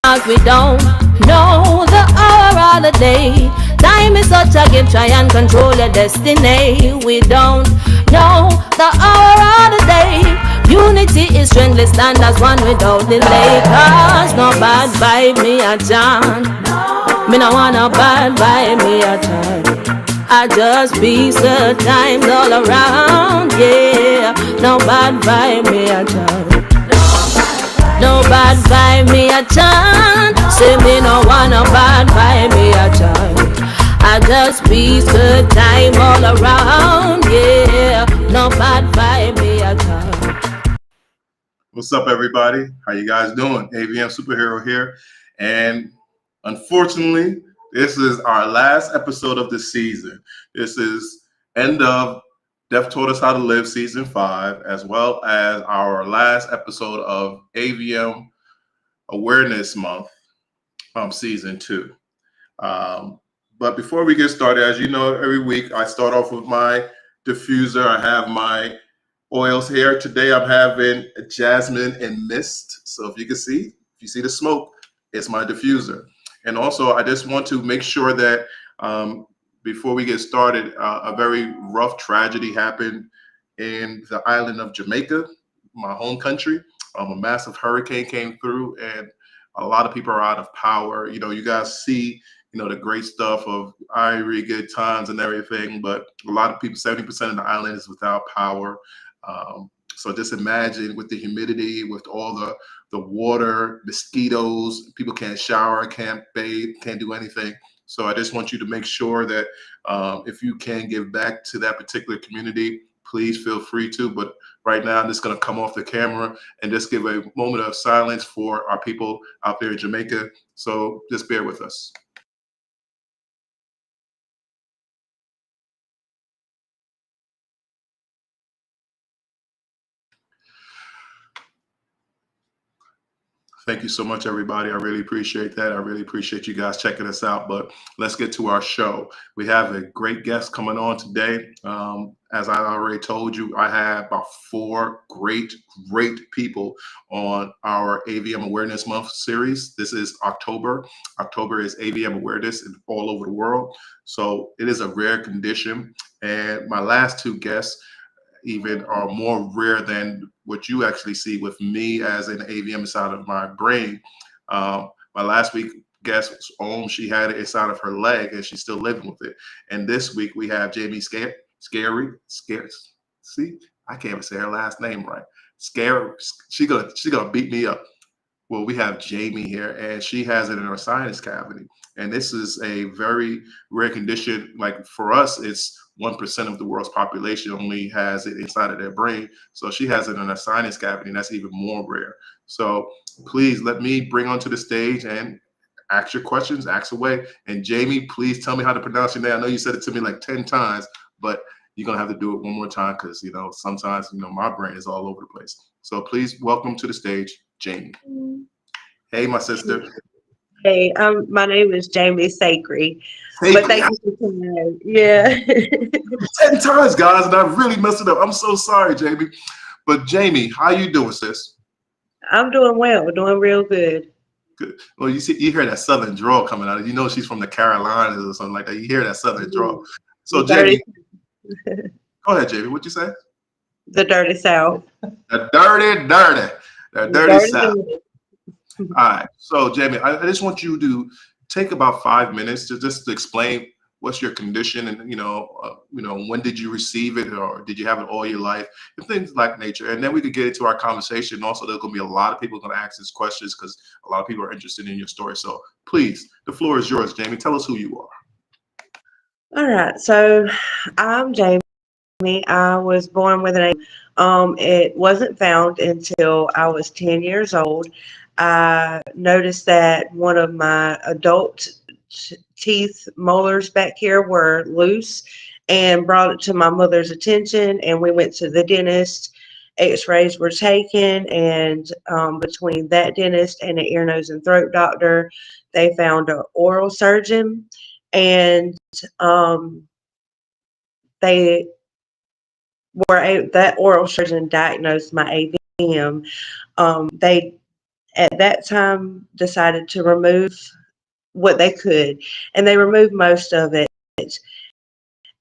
We don't know the hour or the day. Time is such a gift, try and control your destiny. We don't know the hour or the day. Unity is strength, let's stand as one without delay. Cause no bad vibe me a John. Me no wanna bad vibe me a John. I just peace the times all around, yeah. No bad vibe me a John. No bad vibe me a chant. Say me no wanna bad vibe me a chant. I just peace good time all around, yeah. No bad vibe me a chant. What's up, everybody? How you guys doing? AVM Superhero here. And unfortunately, this is our last episode of the season. This is end of Death Taught Us How to Live Season 5, as well as our last episode of AVM Awareness Month, Season 2. But before we get started, as you know, every week I start off with my diffuser. I have my oils here. Today I'm having jasmine and mist. So if you see the smoke, it's my diffuser. And also I just want to make sure that before we get started, a very rough tragedy happened in the island of Jamaica, my home country. A massive hurricane came through and a lot of people are out of power. You know, you guys see, the great stuff of Irie, good times and everything, but a lot of people, 70% of the island is without power. So just imagine with the humidity, with all the water, mosquitoes, people can't shower, can't bathe, can't do anything. So I just want you to make sure that if you can give back to that particular community, please feel free to. But right now, I'm just going to come off the camera and just give a moment of silence for our people out there in Jamaica. So just bear with us. Thank you so much, everybody. I really appreciate that. I really appreciate you guys checking us out. But let's get to our show. We have a great guest coming on today. As I already told you, I have about 4 great people on our AVM Awareness Month series. This is October. October is AVM Awareness all over the world. So it is a rare condition. And my last 2 guests even are more rare than what you actually see with me as an AVM inside of my brain. My last week guest was Om. She had it inside of her leg and she's still living with it. And this week we have Jamie Sacry. See, I can't even say her last name right. Sacry. She gonna beat me up. Well, we have Jamie here, and she has it in her sinus cavity. And this is a very rare condition. Like for us, it's 1% of the world's population only has it inside of their brain. So she has it in her sinus cavity, and that's even more rare. So please let me bring onto the stage and ask your questions, ask away. And Jamie, please tell me how to pronounce your name. I know you said it to me like 10 times, but you're going to have to do it one more time because, sometimes, my brain is all over the place. So please welcome to the stage, Jamie. Hey, my sister. Hey, my name is Jamie Sacry. But thank you for coming. Yeah. 10 times, guys, and I really messed it up. I'm so sorry, Jamie. But Jamie, how you doing, sis? I'm doing well, doing real good. Good. Well, you hear that southern drawl coming out. You know she's from the Carolinas or something like that. You hear that southern drawl. So, Jamie, go ahead, Jamie. What'd you say? The dirty South. The dirty South. All right. So, Jamie, I just want you to take about 5 minutes to just explain what's your condition and, when did you receive it or did you have it all your life and things like nature. And then we could get into our conversation. Also, there's going to be a lot of people going to ask these questions because a lot of people are interested in your story. So please, the floor is yours, Jamie. Tell us who you are. All right. So I'm Jamie. I was born with an it wasn't found until I was 10 years old. I noticed that one of my adult teeth molars back here were loose and brought it to my mother's attention, and we went to the dentist. X-rays were taken, and between that dentist and an ear, nose, and throat doctor, they found an oral surgeon, and that oral surgeon diagnosed my AVM. They at that time decided to remove what they could, and they removed most of it.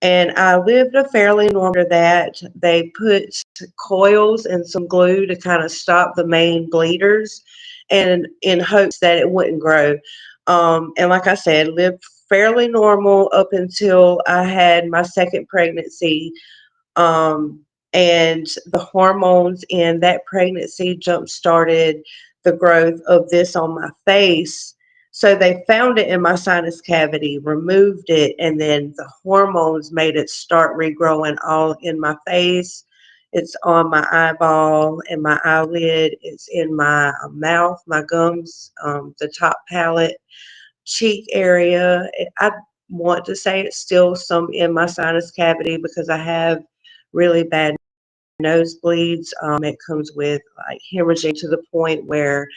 And I lived a fairly normal that. They put coils and some glue to kind of stop the main bleeders, and in hopes that it wouldn't grow. And like I said, lived fairly normal up until I had my second pregnancy. um, and the hormones in that pregnancy jump started the growth of this on my face. So they found it in my sinus cavity, removed it, and then the hormones made it start regrowing all in my face. It's on my eyeball and my eyelid. It's in my mouth, my gums, the top palate, cheek area. I want to say it's still some in my sinus cavity because I have really bad nosebleeds. It comes with like hemorrhaging to the point where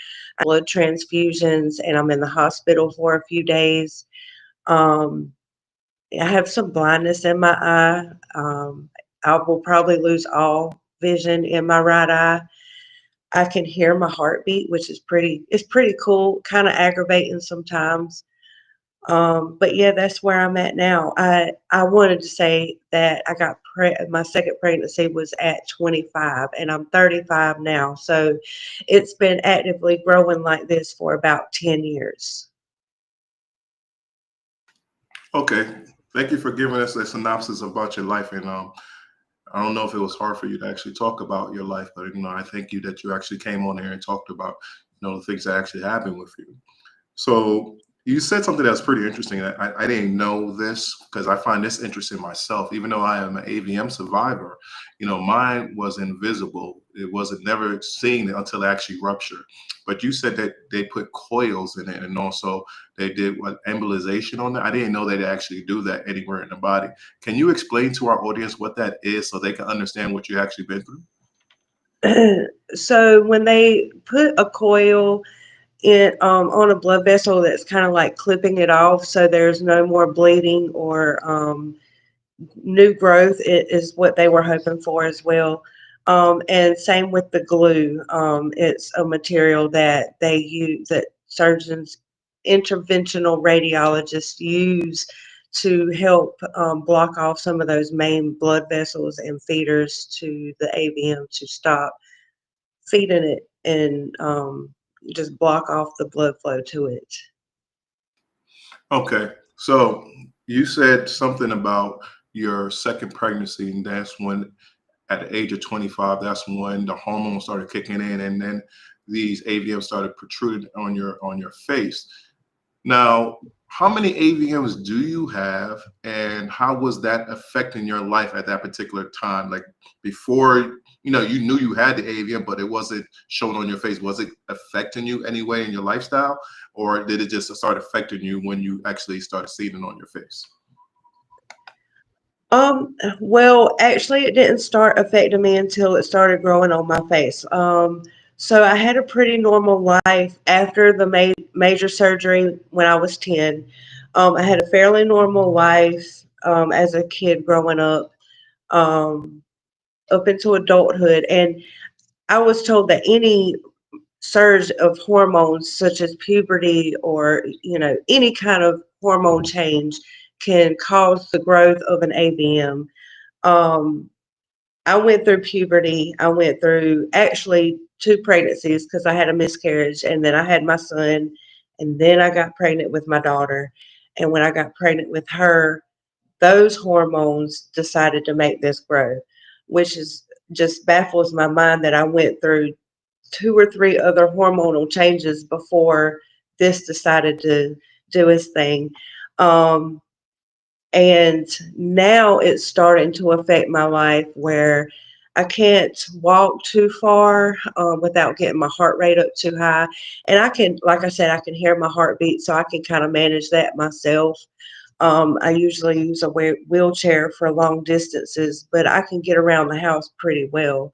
blood transfusions and I'm in the hospital for a few days. Um, I have some blindness in my eye. I will probably lose all vision in my right eye. I can hear my heartbeat, which is pretty cool, kind of aggravating sometimes. But yeah, that's where I'm at now. I wanted to say that my second pregnancy was at 25, and I'm 35 now. So it's been actively growing like this for about 10 years. Okay, thank you for giving us a synopsis about your life. And I don't know if it was hard for you to actually talk about your life, but I thank you that you actually came on here and talked about the things that actually happened with you. So you said something that's pretty interesting. I didn't know this because I find this interesting myself. Even though I am an AVM survivor, mine was invisible. It wasn't never seen until it actually ruptured. But you said that they put coils in it, and also they did what embolization on it. I didn't know they actually do that anywhere in the body. Can you explain to our audience what that is so they can understand what you actually been through? So when they put a coil on a blood vessel, that's kind of like clipping it off, so there's no more bleeding or new growth is what they were hoping for as well. And same with the glue. It's a material that they use, that surgeons, interventional radiologists use to help block off some of those main blood vessels and feeders to the AVM to stop feeding it and just block off the blood flow to it. Okay, so you said something about your second pregnancy, and that's when, at the age of 25, that's when the hormones started kicking in, and then these AVMs started protruding on your face. Now, how many AVMs do you have, and how was that affecting your life at that particular time? Like before, you knew you had the AVM, but it wasn't shown on your face. Was it affecting you anyway in your lifestyle, or did it just start affecting you when you actually started seeing it on your face? Well, actually, it didn't start affecting me until it started growing on my face. So I had a pretty normal life after the major surgery when I was 10. I had a fairly normal life as a kid growing um, up into adulthood. And I was told that any surge of hormones, such as puberty or, any kind of hormone change, can cause the growth of an AVM. Um, I went through puberty. I went through actually two pregnancies because I had a miscarriage, and then I had my son, and then I got pregnant with my daughter. And when I got pregnant with her, those hormones decided to make this grow, which is just baffles my mind that I went through two or three other hormonal changes before this decided to do its thing. Um, and now it's starting to affect my life where I can't walk too far without getting my heart rate up too high. And I can, like I said, I can hear my heartbeat, so I can kind of manage that myself. I usually use a wheelchair for long distances, but I can get around the house pretty well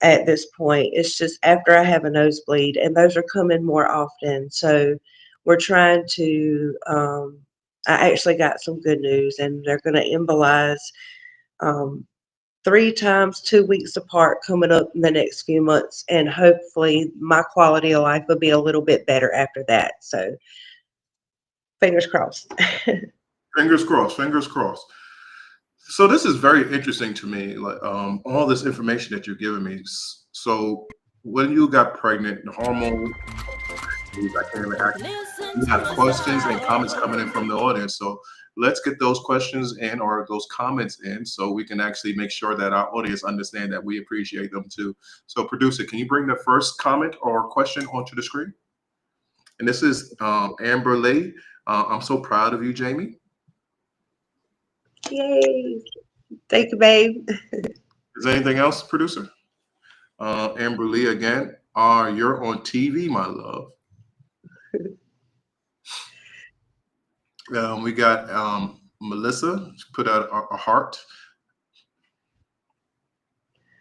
at this point. It's just after I have a nosebleed, and those are coming more often. So we're trying to. I actually got some good news, and they're going to embolize. Um, 3 times 2 weeks apart coming up in the next few months, and hopefully my quality of life will be a little bit better after that. So fingers crossed. Fingers crossed. Fingers crossed. So this is very interesting to me. Like all this information that you're giving me. So when you got pregnant, the hormone, I can't even ask. Listen We to have the questions and comments sound. coming in from the audience. So let's get those questions in or those comments in so we can actually make sure that our audience understand that we appreciate them too. So producer, can you bring the first comment or question onto the screen? And this is Amber Lee. I'm so proud of you, Jamie. Yay. Thank you, babe. Is there anything else, producer? Amber Lee again. You're on TV, my love. We got Melissa. She put out a heart.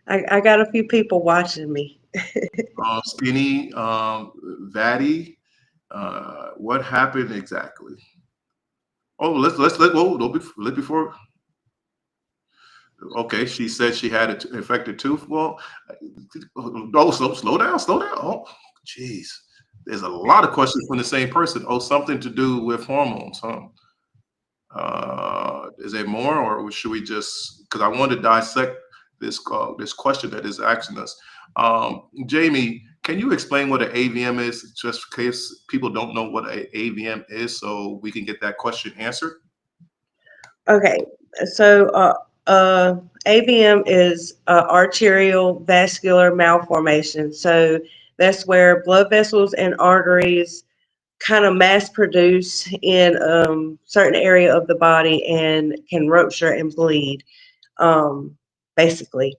I got a few people watching me. Skinny Vatty. What happened exactly? Oh, let whoa, don't be let before. Okay, she said she had an infected tooth. Well, oh, slow down, slow down. Oh, jeez. There's a lot of questions from the same person. Oh, something to do with hormones, huh? Is there more, or should we just? Because I want to dissect this question that is asking us. Jamie, can you explain what an AVM is, just in case people don't know what an AVM is, so we can get that question answered? Okay, so AVM is arterial vascular malformation. So that's where blood vessels and arteries kind of mass produce in certain area of the body and can rupture and bleed. Basically,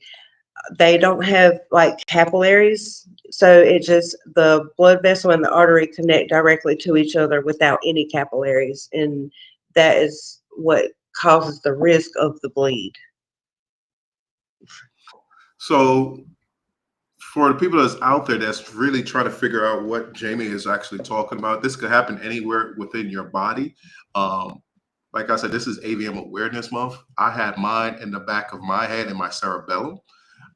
they don't have like capillaries, so it just the blood vessel and the artery connect directly to each other without any capillaries, and that is what causes the risk of the bleed. So for the people that's out there that's really trying to figure out what Jamie is actually talking about, this could happen anywhere within your body. Um, like I said, this is AVM Awareness Month. I had mine in the back of my head in my cerebellum,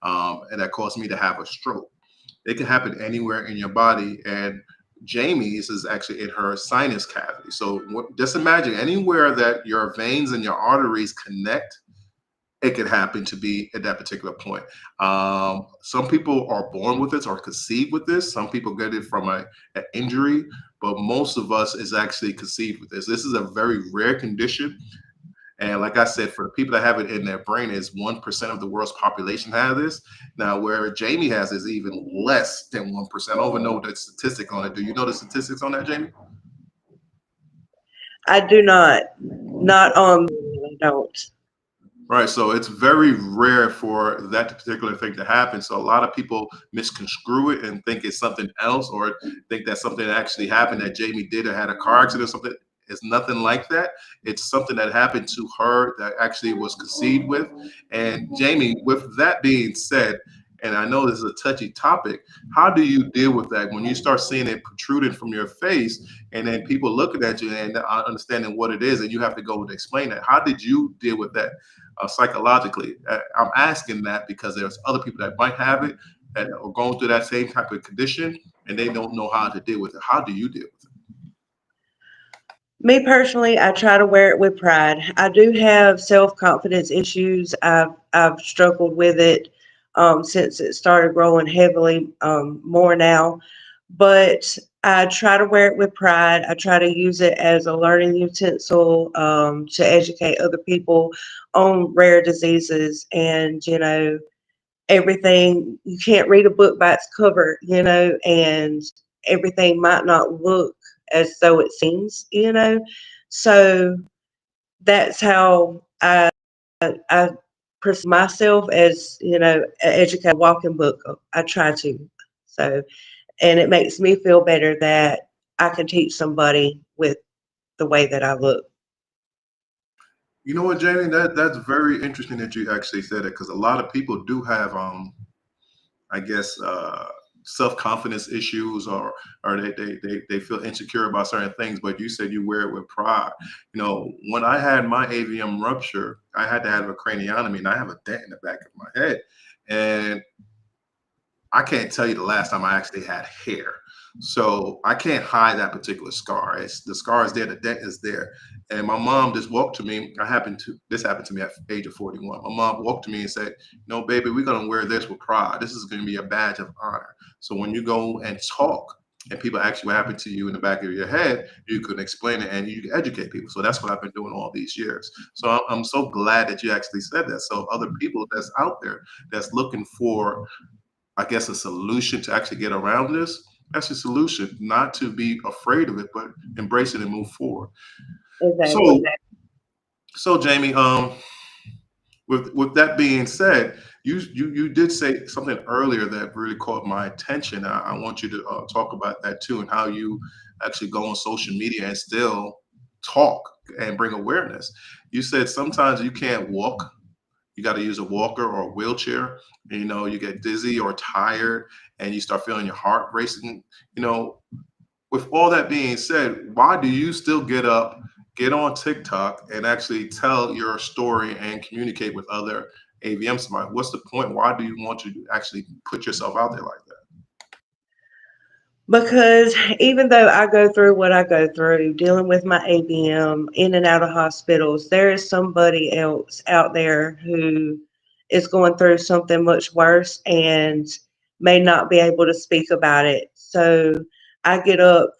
and that caused me to have a stroke. It can happen anywhere in your body, and Jamie's is actually in her sinus cavity. So just imagine anywhere that your veins and your arteries connect, it could happen to be at that particular point. Some people are born with this or conceived with this. Some people get it from an injury, but most of us is actually conceived with this. This is a very rare condition. And like I said, for the people that have it in their brain, is 1% of the world's population have this. Now, where Jamie has is even less than 1%. I don't even know the statistic on it. Do you know the statistics on that, Jamie? I do not on. I don't. Right. So it's very rare for that particular thing to happen. So a lot of people misconstrue it and think it's something else or think that something actually happened that Jamie did or had a car accident or something. It's nothing like that. It's something that happened to her that actually was conceived with. And Jamie, with that being said, and I know this is a touchy topic, how do you deal with that when you start seeing it protruding from your face and then people looking at you and not understanding what it is and you have to go and explain that? How did you deal with that? Psychologically. I'm asking that because there's other people that might have it that are going through that same type of condition and they don't know how to deal with it. How do you deal with it? Me personally, I try to wear it with pride. I do have self-confidence issues. I've struggled with it since it started growing heavily more now. But I try to wear it with pride. I try to use it as a learning utensil to educate other people on rare diseases and, everything. You can't read a book by its cover, and everything might not look as though it seems. So that's how I perceive myself as, an educated walking book. I try to. So, and it makes me feel better that I can teach somebody with the way that I look. You know what, Jamie? That's very interesting that you actually said it because a lot of people do have I guess self-confidence issues, or they feel insecure about certain things, but you said you wear it with pride. When I had my AVM rupture, I had to have a craniotomy, and I have a dent in the back of my head. And I can't tell you the last time I actually had hair. So I can't hide that particular scar. The scar is there, the dent is there. And my mom just walked to me. This happened to me at the age of 41. My mom walked to me and said, "No, baby, we're gonna wear this with pride. This is gonna be a badge of honor. So when you go and talk and people ask you what happened to you in the back of your head, you can explain it and you can educate people." So that's what I've been doing all these years. So I'm so glad that you actually said that. So other people that's out there that's looking for, I guess, a solution to actually get around this. That's the solution, not to be afraid of it, but embrace it and move forward. Exactly. So, so Jamie, with that being said, you did say something earlier that really caught my attention. I want you to talk about that too, and how you actually go on social media and still talk and bring awareness. You said sometimes you can't walk, you got to use a walker or a wheelchair. You get dizzy or tired, and you start feeling your heart racing. you know with all that being said, why do you still get up, get on TikTok, and actually tell your story and communicate with other AVM somebody? What's the point? Why do you want to actually put yourself out there like that? Because even though I go through what I go through, dealing with my ABM in and out of hospitals, there is somebody else out there who is going through something much worse and may not be able to speak about it. So I get up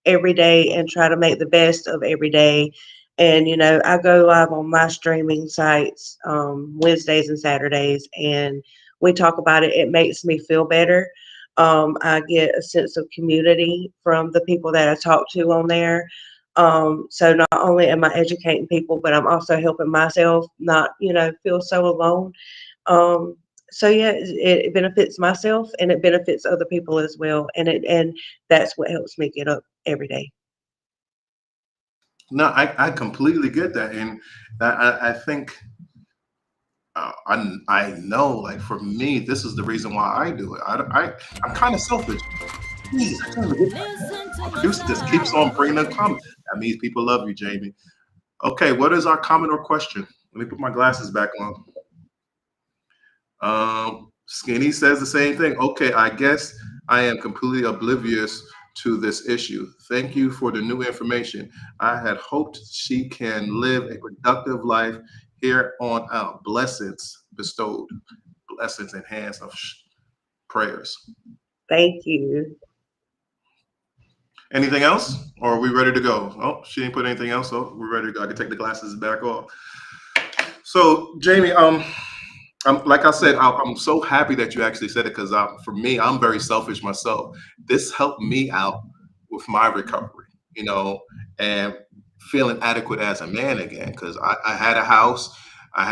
every day and try to make the best of every day. And, I go live on my streaming sites Wednesdays and Saturdays, and we talk about it. It makes me feel better. I get a sense of community from the people that I talk to on there. So not only am I educating people, but I'm also helping myself not, feel so alone. Um, so yeah, it benefits myself and it benefits other people as well. And that's what helps me get up every day. No, I completely get that, and I think I know, like, for me, this is the reason why I do it. I'm kind of selfish. Please, I can't forget that. Listen to My your producer just keeps on bringing them heart. comments. That means people love you, Jamie. Okay, what is our comment or question? Let me put my glasses back on. Skinny says the same thing. Okay, I guess I am completely oblivious to this issue. Thank you for the new information. I had hoped she can live a productive life here on out. Blessings bestowed, blessings and hands of prayers. Thank you. Anything else? Or are we ready to go? Oh, she didn't put anything else. So we're ready to go. I can take the glasses back off. So, Jamie, like I said, I'm so happy that you actually said it, because for me, I'm very selfish myself. This helped me out with my recovery, and feeling adequate as a man again. Because I had a house, I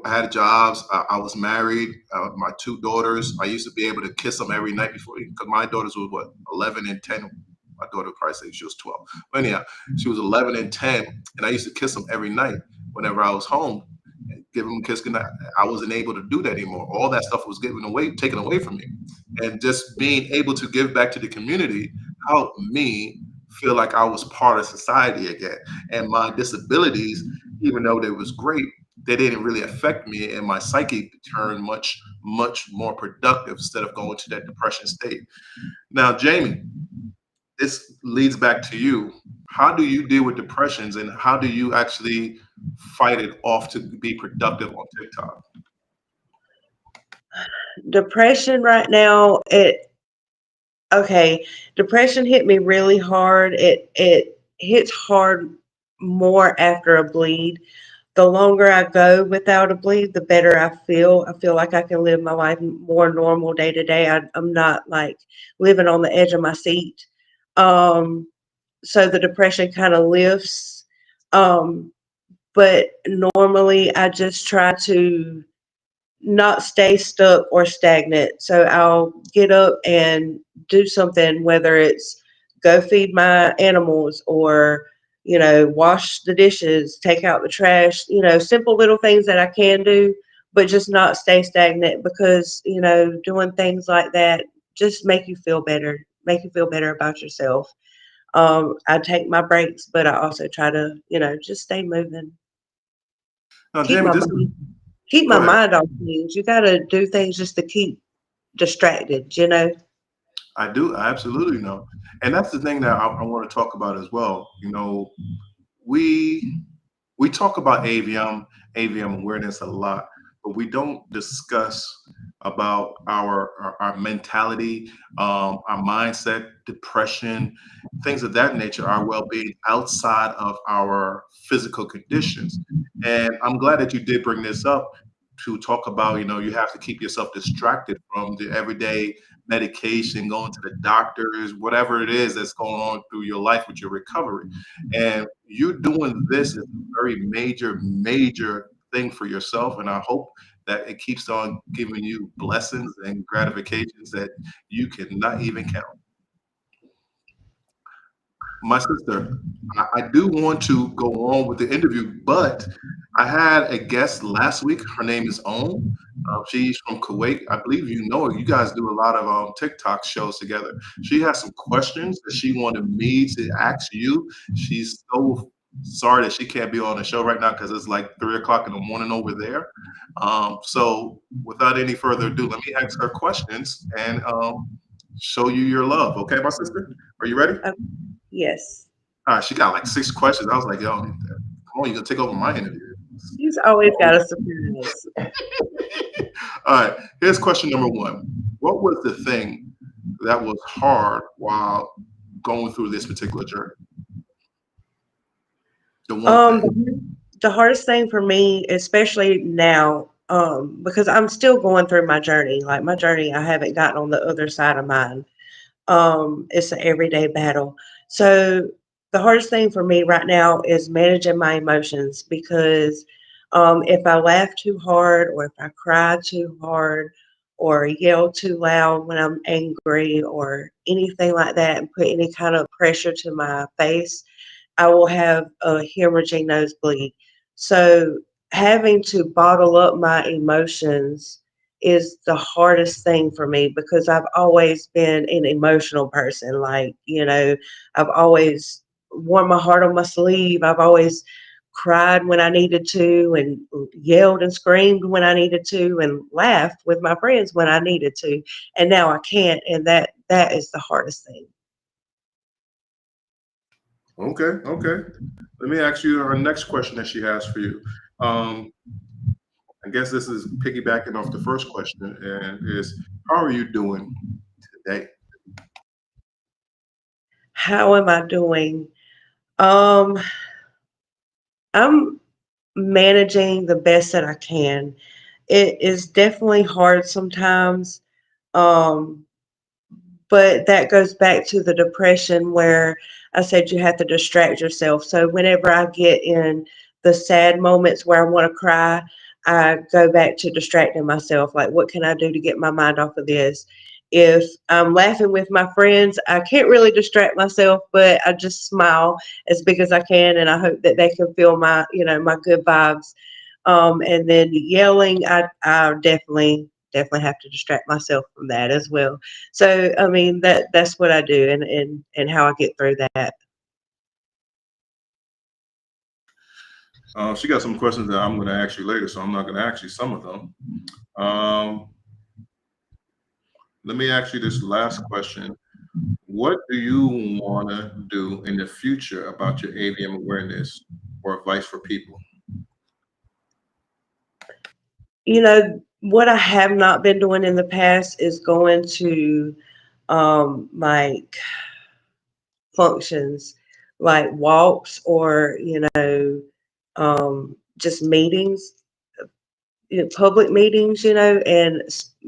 had jobs, I was married, my two daughters. I used to be able to kiss them every night before, because my daughters were what, 11 and 10. My daughter would probably say she was 12, but anyhow, she was 11 and 10, and I used to kiss them every night whenever I was home, give them a kiss goodnight. I wasn't able to do that anymore. All that stuff was taken away from me. And just being able to give back to the community helped me feel like I was part of society again. And my disabilities, even though they was great, they didn't really affect me, and my psyche turned much, much more productive instead of going to that depression state. Now, Jamie, this leads back to you. How do you deal with depressions, and how do you actually fight it off to be productive on TikTok? Depression right now, okay, depression hit me really hard. It hits hard more after a bleed. The longer I go without a bleed, the better I feel. I feel like I can live my life more normal day to day. I'm not like living on the edge of my seat. Um, so the depression kind of lifts. Um, but normally I just try to not stay stuck or stagnant. So I'll get up and do something, whether it's go feed my animals or, wash the dishes, take out the trash, simple little things that I can do, but just not stay stagnant, because, doing things like that just make you feel better about yourself. I take my breaks, but I also try to, just stay moving, Now, keep Jamie, my this is mind, keep go my ahead. mind off things. You got to do things just to keep distracted. I do. I absolutely know. And that's the thing that I want to talk about as well. We we talk about AVM awareness a lot, but we don't discuss about our mentality, our mindset, depression, things of that nature, our well-being outside of our physical conditions. And I'm glad that you did bring this up to talk about, you have to keep yourself distracted from the everyday medication, going to the doctors, whatever it is that's going on through your life with your recovery. And you doing this is a very major, major thing for yourself. And I hope that it keeps on giving you blessings and gratifications that you cannot even count. My sister, I do want to go on with the interview, but I had a guest last week. Her name is Om. She's from Kuwait. I believe you know her. You guys do a lot of TikTok shows together. She has some questions that she wanted me to ask you. She's so sorry that she can't be on the show right now because it's like 3 o'clock in the morning over there. So, without any further ado, let me ask her questions and show you your love. Okay, my sister? Are you ready? Uh, yes. She got like 6 questions. I was like, yo, come on, you gonna take over my interview. He's always got a surprise. All right, here's question number one. What was the thing that was hard while going through this particular journey? The one Um, thing. the hardest thing for me, especially now, because I'm still going through my journey. Like my journey, I haven't gotten on the other side of mine. It's an everyday battle. So the hardest thing for me right now is managing my emotions because if I laugh too hard or if I cry too hard or yell too loud when I'm angry or anything like that and put any kind of pressure to my face, I will have a hemorrhaging nosebleed. So having to bottle up my emotions is the hardest thing for me because I've always been an emotional person. Like, I've always worn my heart on my sleeve. I've always cried when I needed to and yelled and screamed when I needed to and laughed with my friends when I needed to. And now I can't. And that is the hardest thing. Okay, okay. Let me ask you our next question that she has for you. Um, I guess this is piggybacking off the first question, and is how are you doing today? How am I doing? Um, I'm managing the best that I can. It is definitely hard sometimes. Um, but that goes back to the depression where I said you have to distract yourself. So whenever I get in the sad moments where I want to cry, I go back to distracting myself. Like, what can I do to get my mind off of this? If I'm laughing with my friends, I can't really distract myself, but I just smile as big as I can, and I hope that they can feel my good vibes. And then yelling, I definitely have to distract myself from that as well. So I mean that's what I do and how I get through that. She got some questions that I'm going to ask you later, so I'm not going to ask you some of them. Um, Let me ask you this last question. What do you want to do in the future about your AVM awareness or advice for people? What I have not been doing in the past is going to like functions like walks or just meetings, public meetings, and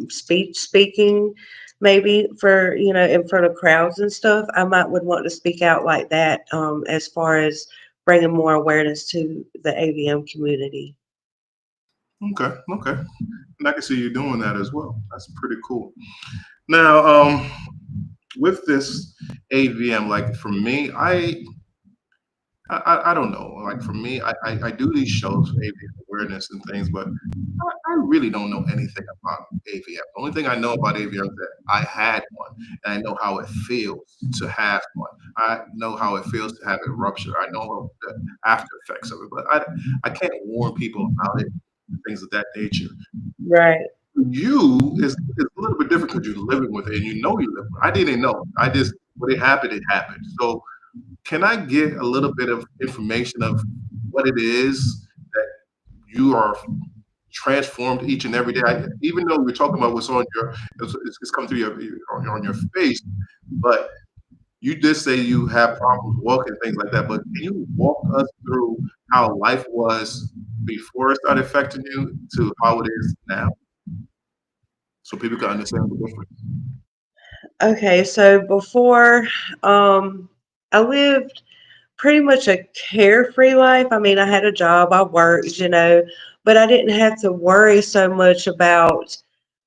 speaking maybe for in front of crowds and stuff. I might would want to speak out like that, as far as bringing more awareness to the AVM community. Okay, okay. And I can see you doing that as well. That's pretty cool. Now, with this AVM, like for me, I don't know. Like for me, I do these shows for AVM awareness and things, but I really don't know anything about AVM. The only thing I know about AVM is that I had one, and I know how it feels to have one. I know how it feels to have it rupture. I know the after effects of it, but I can't warn people about it, things of that nature. Right. You is a little bit different because you're living with it and you know you live with it. I didn't know. I just when it happened, it happened. So can I get a little bit of information of what it is that you are transformed each and every day? Even though we're talking about what's on your, it's come through on your face, but you did say you have problems walking, things like that. But can you walk us through how life was before it started affecting you to how it is now, so people can understand the difference? Okay, so before, I lived pretty much a carefree life. I mean, I had a job, I worked, but I didn't have to worry so much about,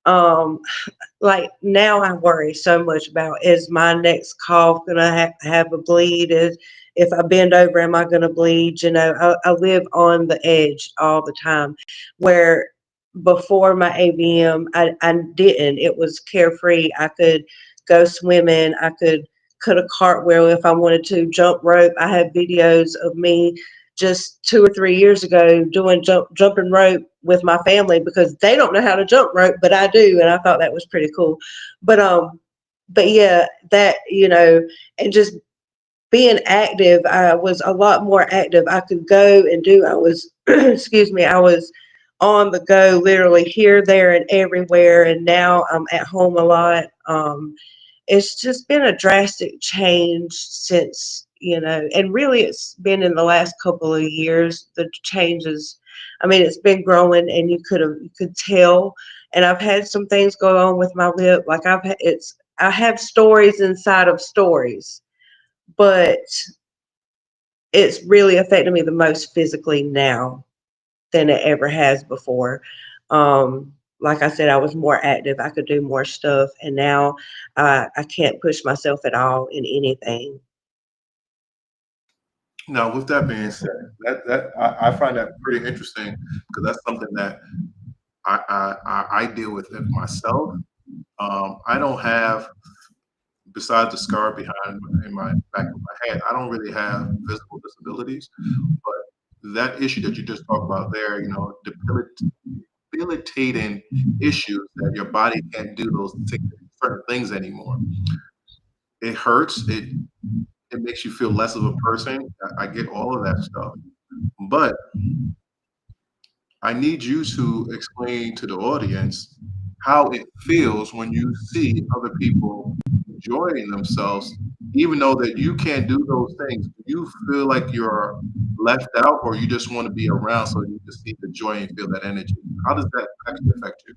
um, like now I worry so much about, is my next cough gonna have a bleed? Is if I bend over, am I gonna bleed? I live on the edge all the time. Where before my AVM, I didn't. It was carefree. I could go swimming. I could cut a cartwheel if I wanted to. Jump rope. I have videos of me just 2 or 3 years ago doing jumping rope with my family because they don't know how to jump rope, but I do, and I thought that was pretty cool. But yeah, that and just being active, I was a lot more active. I could go and do. I was, excuse me, I was on the go, literally here, there, and everywhere. And now I'm at home a lot. It's just been a drastic change since, and really it's been in the last couple of years. The changes, I mean, it's been growing, and you could tell. And I've had some things go on with my lip, like I have stories inside of stories, but it's really affected me the most physically now than it ever has before. Like I said, I was more active. I could do more stuff, and now I can't push myself at all in anything. Now, with that being said, I find that pretty interesting because that's something that I deal with it myself. I don't have, besides the scar behind in my back of my head, I don't really have physical disabilities. But that issue that you just talked about there, debilitating issues that your body can't do those certain things anymore. It hurts. It makes you feel less of a person. I get all of that stuff, but I need you to explain to the audience how it feels when you see other people enjoying themselves, even though that you can't do those things. Do you feel like you're left out, or you just want to be around so you can see the joy and feel that energy? How does that actually affect you?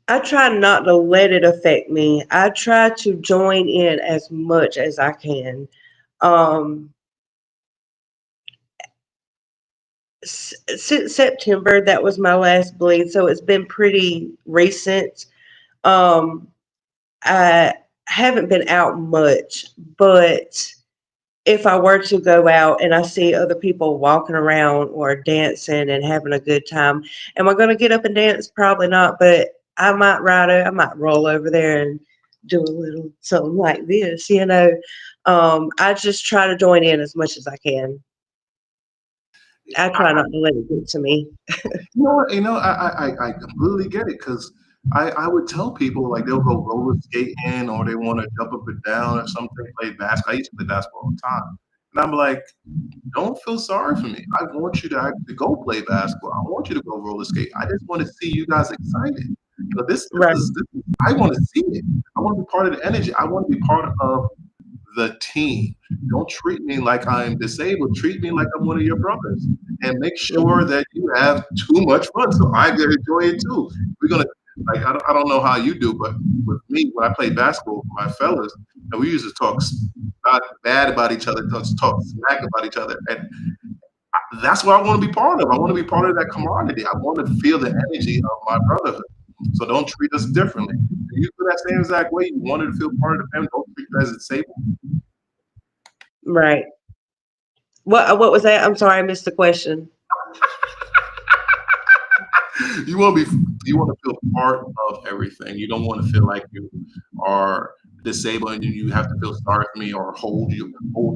I try not to let it affect me. I try to join in as much as I can. Um, since September, that was my last bleed, so it's been pretty recent. Um, I haven't been out much, but if I were to go out and I see other people walking around or dancing and having a good time, am I going to get up and dance? Probably not, but I might roll over there and do a little something like this. I just try to join in as much as I can. I try not to let it get to me. You know what? I completely get it because I would tell people like they'll go roller skating or they want to jump up and down or something, play basketball. I used to play basketball all the time. And I'm like, don't feel sorry for me. I want you to actually go play basketball. I want you to go roller skate. I just want to see you guys excited. Right. I want to see it. I want to be part of the energy. I want to be part of the team. Don't treat me like I'm disabled. Treat me like I'm one of your brothers, and make sure Mhm. that you have too much fun so I can enjoy it too. We're gonna like I don't know how you do, but with me when I play basketball with my fellas, and we used to talk not bad about each other, talk smack about each other, and that's what I want to be part of. I want to be part of that camaraderie. I want to feel the energy of my brotherhood. So don't treat us differently. You feel that same exact way. You wanted to feel part of the family. Don't treat you as disabled. Right. What was that? I'm sorry, I missed the question. You want to be, you want to feel part of everything. You don't want to feel like you are disabled and you have to feel sorry for me or hold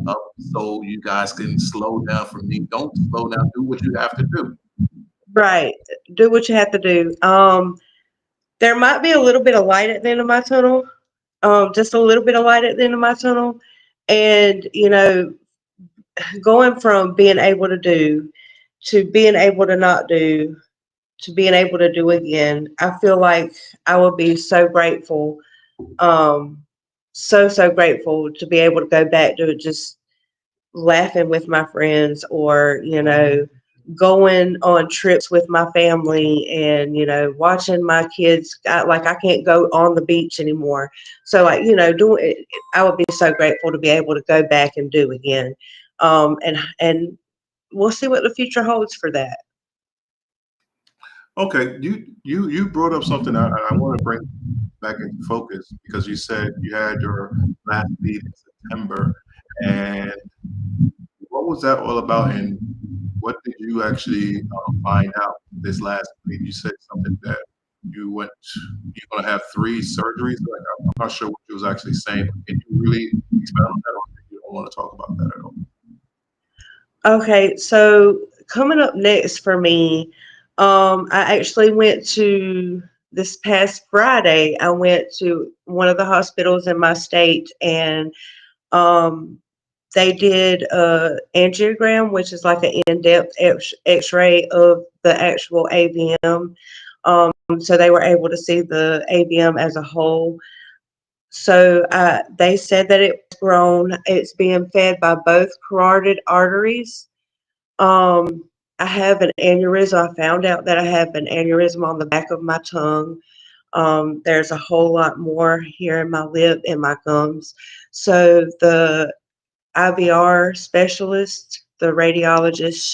up so you guys can slow down for me. Don't slow down. Do what you have to do. Right. Do what you have to do. There might be a little bit of light at the end of my tunnel. Just a little bit of light at the end of my tunnel. And, going from being able to do to being able to not do to being able to do again, I feel like I will be so grateful, so grateful to be able to go back to just laughing with my friends, or going on trips with my family, and watching my kids. Like, I can't go on the beach anymore, so like, doing it, I would be so grateful to be able to go back and do again. And we'll see what the future holds for that. Okay, you brought up something I want to bring back into focus because you said you had your last meet in September, and what was that all about? And what did you actually find out this last week? You said something that you're going to have three surgeries. Like, I'm not sure what you was actually saying. Can you really expound on that, or you don't want to talk about that at all? Okay, so coming up next for me, I actually went to this past Friday. I went to one of the hospitals in my state, and um, they did a angiogram, which is like an in-depth X-ray of the actual AVM. So they were able to see the AVM as a whole. So they said that it was grown. It's being fed by both carotid arteries. um, I have an aneurysm. I found out that I have an aneurysm on the back of my tongue. There's a whole lot more here in my lip and my gums. So the IVR specialist, the radiologist,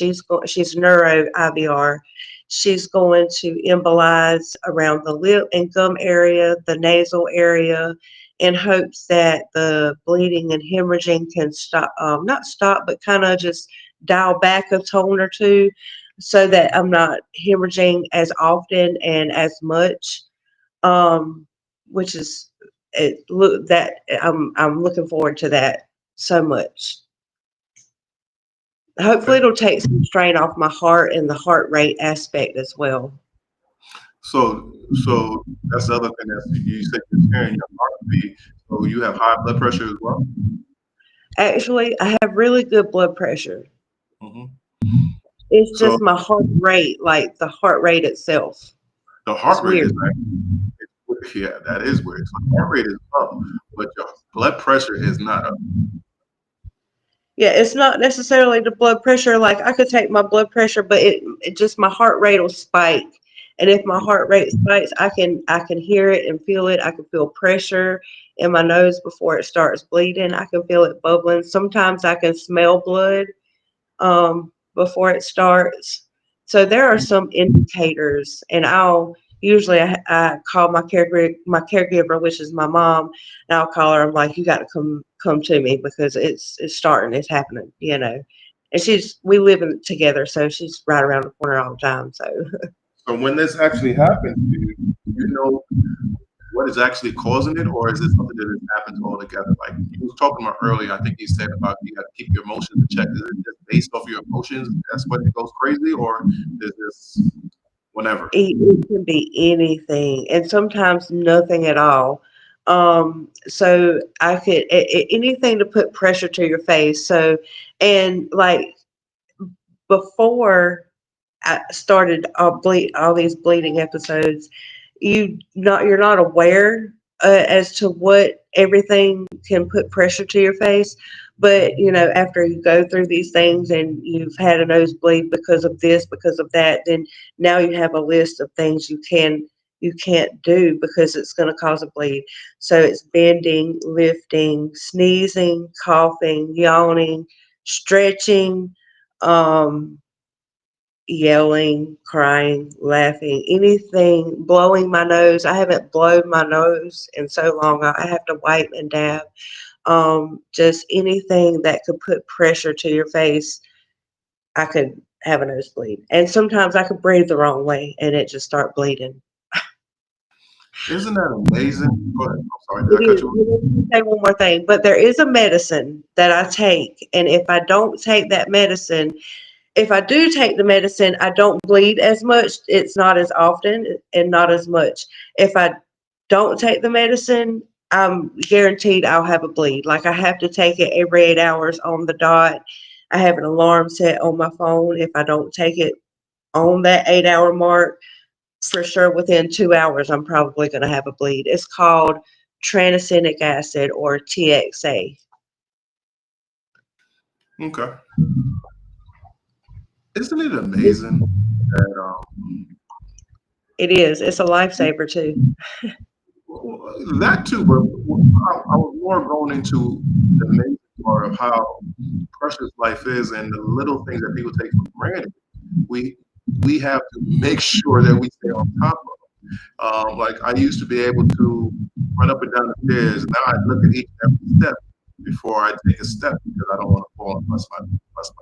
she's neuro IVR. She's going to embolize around the lip and gum area, the nasal area, in hopes that the bleeding and hemorrhaging can stop, not stop, but kind of just dial back a tone or two, so that I'm not hemorrhaging as often and as much. Um, which is it. Look, that I'm looking forward to that so much. Hopefully, Okay. it'll take some strain off my heart and the heart rate aspect as well. So that's the other thing that you said you're sharing your heartbeat. So you have high blood pressure as well. Actually, I have really good blood pressure. Hmm. It's So just my heart rate, like the heart rate itself. the It's heart rate weird. is actually, yeah, that is weird. So the heart rate is up, but your blood pressure is not up. Yeah, it's not necessarily the blood pressure. Like, I could take my blood pressure, but it just, my heart rate will spike. And if my heart rate spikes, I can hear it and feel it. I can feel pressure in my nose before it starts bleeding. I can feel it bubbling. Sometimes I can smell blood before it starts. So there are some indicators, and I call my caregiver, which is my mom, and I'll call her. I'm like, you got to come to me because it's starting, it's happening, And we live together, so she's right around the corner all the time. So So when this actually happens to you, you know what is actually causing it, or is it something that has happened altogether? Like you was talking about earlier, I think you said about you got to keep your emotions in check. Is it just based off your emotions? That's when it goes crazy, or is this whenever? it can be anything, and sometimes nothing at all. So I could anything to put pressure to your face. So, and like, before I started all these bleeding episodes, you're not aware as to what everything can put pressure to your face. But after you go through these things and you've had a nosebleed because of this, because of that, then now you have a list of things you can't do because it's going to cause a bleed. So it's bending, lifting, sneezing, coughing, yawning, stretching, um, yelling, crying, laughing, anything, blowing my nose. I haven't blown my nose in so long. I have to wipe and dab. just anything that could put pressure to your face, I could have a nosebleed. And sometimes I could breathe the wrong way and it just start bleeding. Isn't that amazing? Go ahead. I'm sorry. Did It I cut is. you off? Let me say one more thing, but there is a medicine that I take, and if I don't take that medicine, if I do take the medicine, I don't bleed as much. It's not as often and not as much. If I don't take the medicine, I'm guaranteed I'll have a bleed. Like I have to take it every 8 hours on the dot. I have an alarm set on my phone. If I don't take it on that 8 hour mark, for sure within 2 hours, I'm probably going to have a bleed. It's called tranexamic acid or TXA. Okay. Isn't it amazing that It is. It's a lifesaver too. that too, but I was more going into the main part of how precious life is and the little things that people take for granted. We we have to make sure that we stay on top of. Like I used to be able to run up and down the stairs. Now I look at each and every step before I take a step because I don't want to fall and bust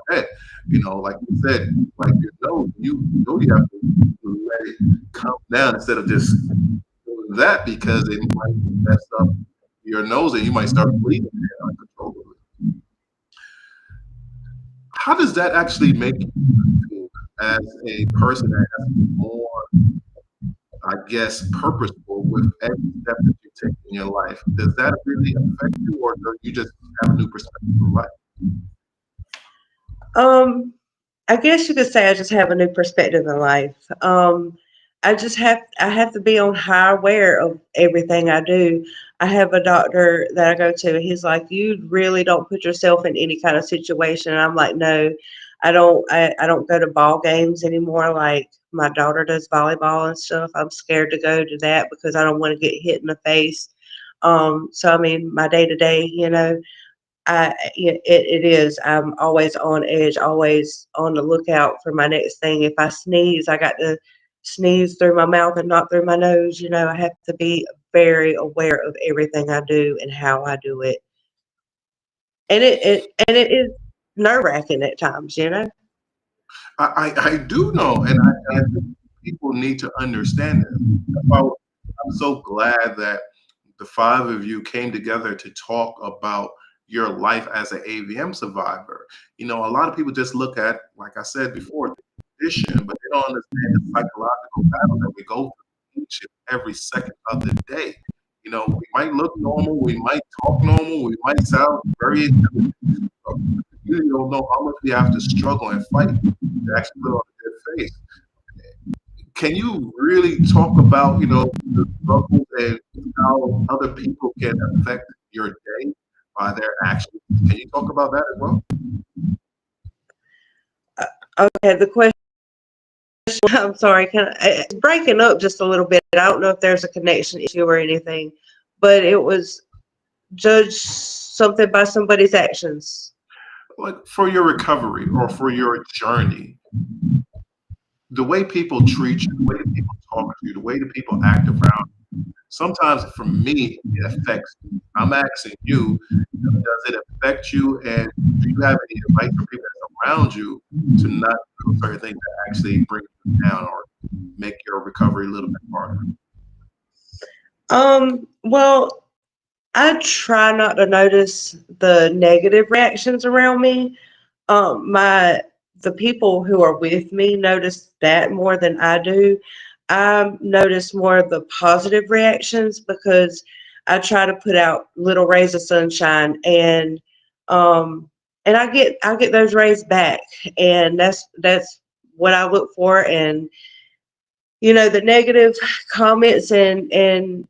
my head. Like you said, like your nose, you know you have to let it come down instead of just doing that because it might mess up your nose and you might start bleeding uncontrollably. How does that actually make you feel as a person that has to be more, I guess, purposeful with every step that you take in your life? Does that really affect you, or do you just have a new perspective of life? Um, I guess you could say I just have a new perspective in life. I have to be on high aware of everything I do. I have a doctor that I go to, and he's like, "You really don't put yourself in any kind of situation." And I'm like, "No, I don't. I don't go to ball games anymore. Like my daughter does volleyball and stuff. I'm scared to go to that because I don't want to get hit in the face." So I mean, my day to day, it is. I'm always on edge, always on the lookout for my next thing. If I sneeze, I got to sneeze through my mouth and not through my nose. I have to be very aware of everything I do and how I do it. And it is nerve wracking at times. I do know, and I think people need to understand this. That's why I'm so glad that the five of you came together to talk about your life as an AVM survivor. A lot of people just look at, like I said before, the condition, but they don't understand the psychological battle that we go through each and every second of the day. We might look normal, we might talk normal, we might sound very intelligent, but you don't know how much we have to struggle and fight to actually put on a good face. Can you really talk about, the struggles and how other people can affect your day by their actions? Can you talk about that as well? Okay, the question. I'm sorry. It's breaking up just a little bit. I don't know if there's a connection issue or anything, but it was judge something by somebody's actions. Like for your recovery or for your journey, the way people treat you, the way that people talk to you, the way that people act around you, sometimes for me, it affects me. I'm asking you, does it affect you? And do you have any advice for people that's around you to not do certain things that actually bring you down or make your recovery a little bit harder? Well, I try not to notice the negative reactions around me. My the people who are with me notice that more than I do. I notice more of the positive reactions because I try to put out little rays of sunshine, um and I get those rays back, and that's what I look for. And the negative comments and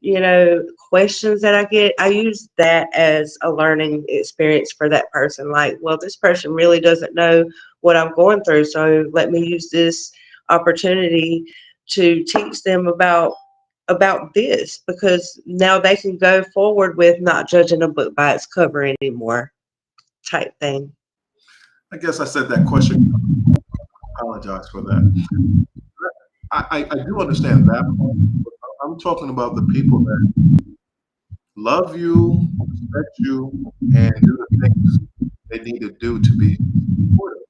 questions that I get, I use that as a learning experience for that person. Like, well, this person really doesn't know what I'm going through, so let me use this opportunity to teach them about this, because now they can go forward with not judging a book by its cover anymore, type thing. I guess I said that question. I apologize for that. I do understand that part, but I'm talking about the people that love you, respect you, and do the things they need to do to be supportive.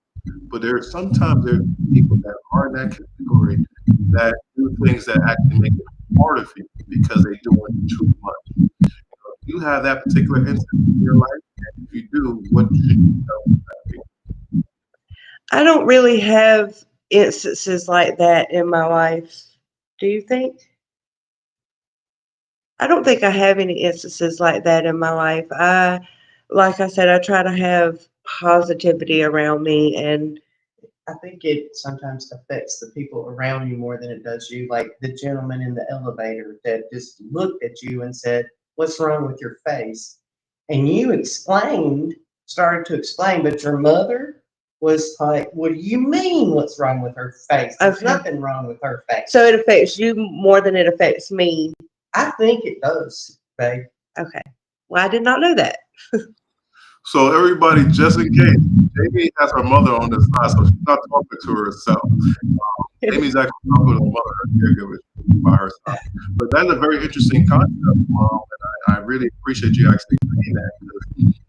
But sometimes there's people that are in that category that do things that actually make it harder for you because they're doing too much. You have that particular instance in your life, and if you do, what should you tell that people? I don't really have instances like that in my life. Do you think? I don't think I have any instances like that in my life. Like I said, I try to have positivity around me, and I think it sometimes affects the people around you more than it does you. Like the gentleman in the elevator that just looked at you and said, "What's wrong with your face?" And you started to explain, but your mother was like, "What do you mean? What's wrong with her face? There's okay. nothing wrong with her face." So it affects you more than it affects me. I think it does, babe. Okay. Well, I did not know that. So everybody, just in case, Jamie has her mother on the side, so she's not talking to herself. Amy's actually talking to her mother, her caregiver, by her side. But that's a very interesting concept, and I really appreciate you actually saying that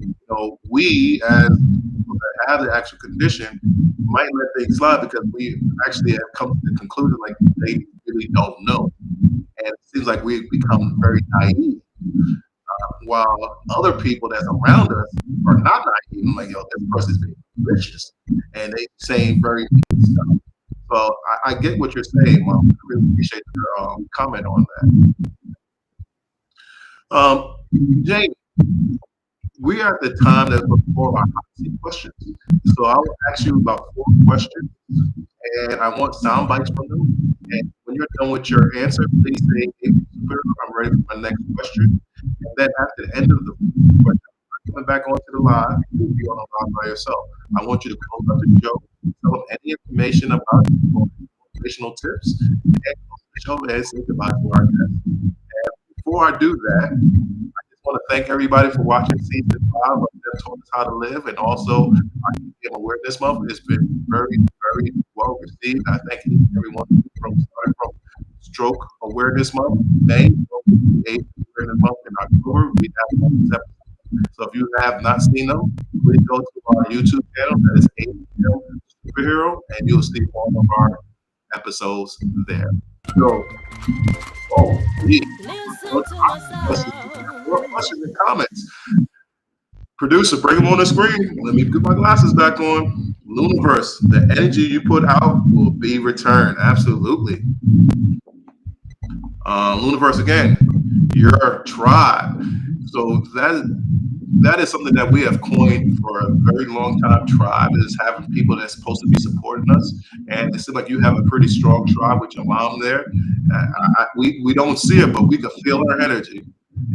because we as people that have the actual condition might let things slide because we actually have come to the conclusion like they really don't know, and it seems like we've become very naive. While other people that's around us are not naive, like yo, this person's being malicious, and they saying very mean stuff. So I get what you're saying, Mom. I really appreciate your comment on that. Um, Jamie, we are at the time that's before our hot seat questions. So I will ask you about 4 questions, and I want sound bites from them. And when you're done with your answer, please say, "Hey, super, I'm ready for my next question." And then at the end of the question, coming back onto the live, you'll be on the live by yourself. I want you to close up the show, tell them any information about you, motivational tips, and close the show and say goodbye to our guests. And before I do that, I just want to thank everybody for watching season 5 of Them Taught Us How to Live, and also our AVM Awareness Month. It's been very, very well received. I thank each and everyone from starting from Stroke Awareness Month, May, AIDS Awareness Month in October. We have all these episodes. So if you have not seen them, please go to our YouTube channel that is AVM Superhero, and you'll see all of our episodes there. So, oh, geez. Listen More to my questions sound. and comments. Producer, bring them on the screen. Let me put my glasses back on. Luniverse, the energy you put out will be returned. Absolutely. Luniverse again, your tribe. So that is something that we have coined for a very long time. Tribe is having people that's supposed to be supporting us, and it seems like you have a pretty strong tribe with your mom there. We don't see it, but we can feel her energy,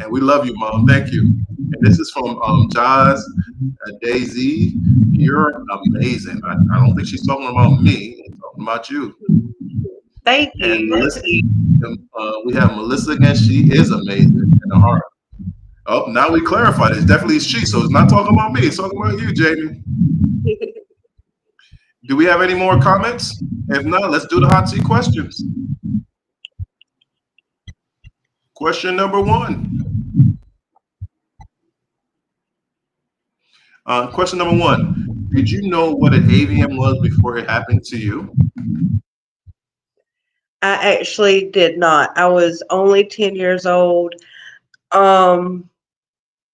and we love you, Mom. Thank you. And this is from Jazz Daisy. You're amazing. I don't think she's talking about me. She's talking about you. Thank And you. Melissa, we have Melissa again. She is amazing in the heart. Oh, now we clarified. It's definitely she. So it's not talking about me. It's talking about you, Jamie. Do we have any more comments? If not, let's do the hot seat questions. Question number 1. Question number 1. Did you know what an AVM was before it happened to you? I actually did not. I was only 10 years old. Um,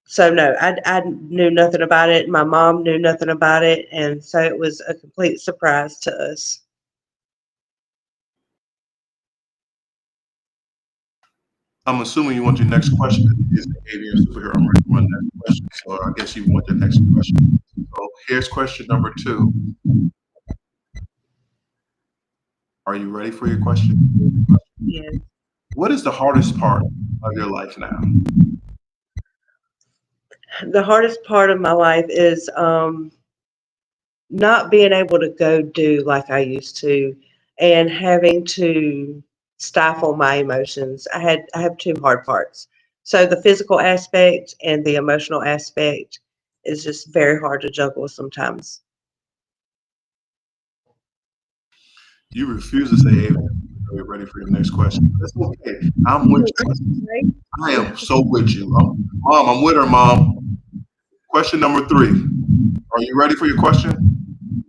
so no, I knew nothing about it. My mom knew nothing about it, and so it was a complete surprise to us. I'm assuming you want your next question is the AVM superhero. I'm ready for my next question. So I guess you want the next question. So here's question number 2. Are you ready for your question? Yeah. What is the hardest part of your life now? The hardest part of my life is not being able to go do like I used to, and having to stifle my emotions. I have 2 hard parts. So the physical aspect and the emotional aspect is just very hard to juggle sometimes. You refuse to say AVM. Are you ready for your next question? That's okay. I'm with you. I am so with you. Mom, I'm with her, Mom. Question number 3. Are you ready for your question?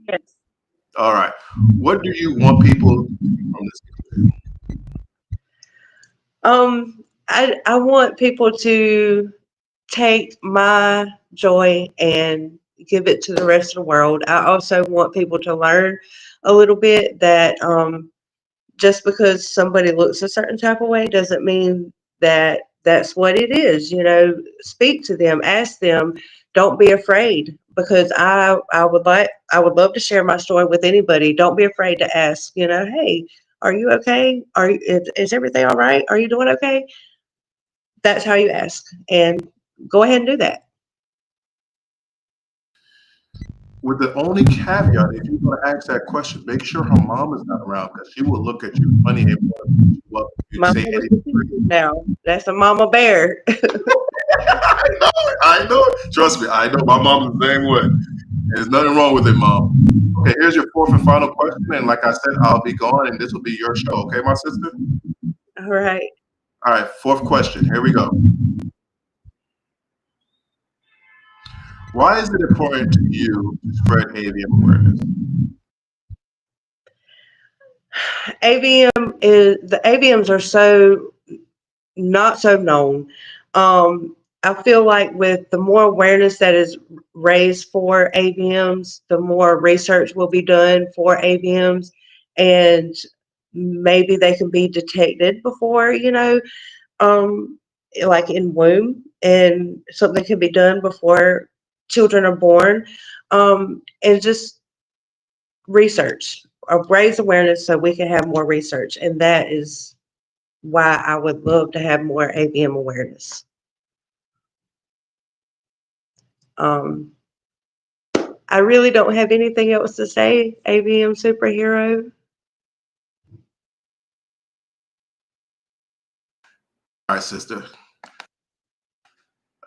Yes. All right. What do you want people to take from this interview? I want people to take my joy and give it to the rest of the world. I also want people to learn a little bit that just because somebody looks a certain type of way doesn't mean that that's what it is. Speak to them, ask them, don't be afraid, because I would love to share my story with anybody. Don't be afraid to ask, hey, are you okay? Is everything all right? Are you doing okay? That's how you ask, and go ahead and do that. With the only caveat, if you're going to ask that question, make sure her mom is not around because she will look at you funny and want to beat you up if you My say mama's anything crazy. now. That's a mama bear. I know it. I know it. Trust me, I know my mom's the same way. There's nothing wrong with it, Mom. Okay, here's your fourth and final question. And like I said, I'll be gone and this will be your show. Okay, my sister? All right. All right, fourth question. Here we go. Why is it important to you to spread AVM awareness? The AVMs are so not so known. I feel like with the more awareness that is raised for AVMs, the more research will be done for AVMs, and maybe they can be detected before, um, like in womb, and something can be done before children are born, and just research or raise awareness so we can have more research, and that is why I would love to have more AVM awareness. Um, I really don't have anything else to say, AVM superhero. All right, sister.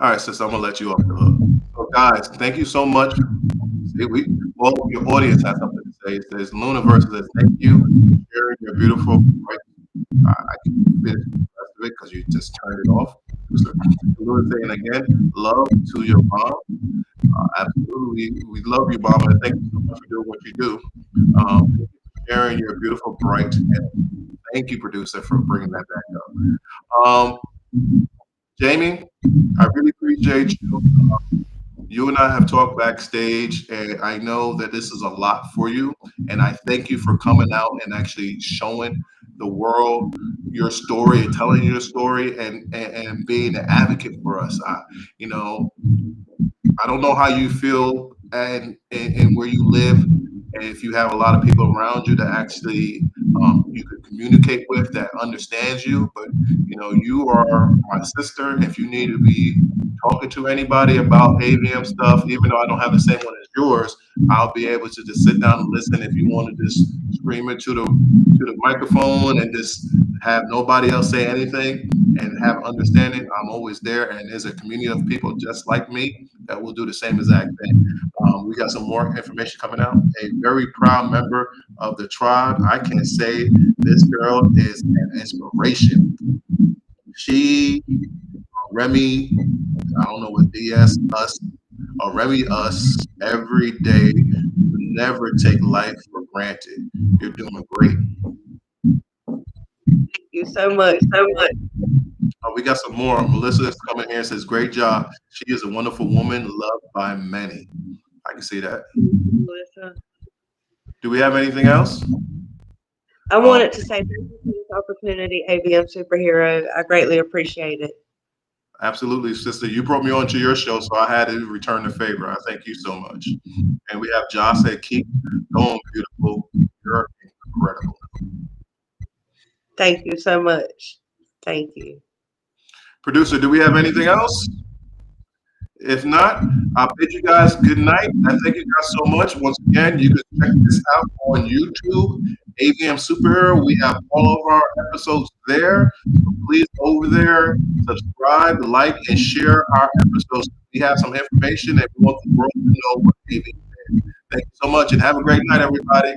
All right, sister, I'm gonna let you off the hook. So, guys, thank you so much. Well, your audience has something to say. It says Luniverse says thank you for sharing your beautiful. I can finish the rest of it because you just turned it off. So, Luna saying again, love to your mom. Absolutely, we love you, mom, and thank you so much for doing what you do. Thank you for sharing your beautiful, bright, and thank you, producer, for bringing that back up. Jamie, I really appreciate you. You and I have talked backstage, and I know that this is a lot for you. And I thank you for coming out and actually showing the world your story and telling your story and being an advocate for us. You know, I don't know how you feel and where you live, and if you have a lot of people around you that actually you could communicate with that understands you. But you are my sister. If you need to be talking to anybody about AVM stuff, even though I don't have the same one as yours, I'll be able to just sit down and listen. If you want to just scream into the microphone and just have nobody else say anything and have understanding, I'm always there. And there's a community of people just like me that will do the same exact thing. We got some more information coming out. A very proud member of the tribe. I can say this girl is an inspiration. She, Remy, I don't know what DS, us, or Remy, us, every day. Never take life for granted. You're doing great. Thank you so much. So much. We got some more. Melissa is coming here and says, great job. She is a wonderful woman, loved by many. I can see that. Melissa. Do we have anything else? I Um, wanted to say thank you for this opportunity, AVM superhero. I greatly appreciate it. Absolutely, sister. You brought me onto your show, so I had to return the favor. I thank you so much. And we have Josh said, keep going, beautiful. You're incredible. Thank you so much. Thank you. Producer, do we have anything else? If not, I'll bid you guys good night. I thank you guys so much. Once again, you can check this out on YouTube, AVM Superhero. We have all of our episodes there. So please go over there, subscribe, like, and share our episodes. We have some information that we want the world to know what AVM is. Thank you so much and have a great night, everybody.